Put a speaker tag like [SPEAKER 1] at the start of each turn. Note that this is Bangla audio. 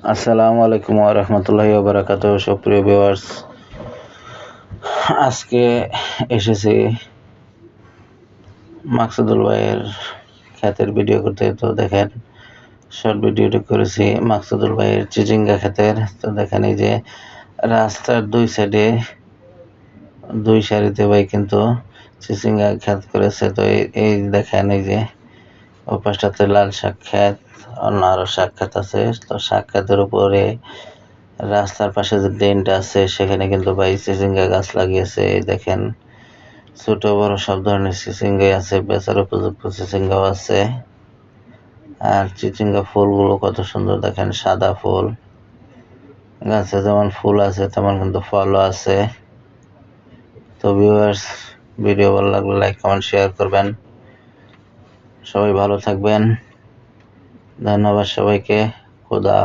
[SPEAKER 1] আসসালামু আলাইকুম ওয়া রাহমাতুল্লাহি ওয়া বারাকাতুহু। সুপ্রিয় ভিউয়ার্স, আজকে এসেছি মাকসুদুল ভাইয়ের ক্ষেতের ভিডিও করতে। তো দেখেন, শর্ট ভিডিওটি করেছি মাকসুদুল ভাইয়ের চিচিঙ্গা ক্ষেতের। তো দেখেন, এই যে রাস্তার দুই সাইডে দুই সারিতে ভাই কিন্তু চিচিঙ্গা ক্ষেত করেছে। তো এই দেখেন, এই যে ওই পাশটাতে লাল শাক ক্ষেত, অন্য আরো শাক ক্ষেত আছে। তো শাক ক্ষেতের উপরে রাস্তার পাশে যে ড্রেনটা আছে সেখানে কিন্তু ভাই চিচিঙ্গা গাছ লাগিয়েছে। এই দেখেন, ছোট বড় সব ধরনের চিচিঙ্গাই আছে, বেচার উপযুক্ত চিচিঙ্গাও আছে। আর চিচিঙ্গা ফুলগুলো কত সুন্দর দেখেন, সাদা ফুল। গাছে যেমন ফুল আছে তেমন কিন্তু ফলও আছে। তো ভিউয়ার্স, ভিডিও ভালো লাগলে লাইক কমেন্ট শেয়ার করবেন। সবাই ভালো থাকবেন। ধন্যবাদ সবাইকে। খোদা।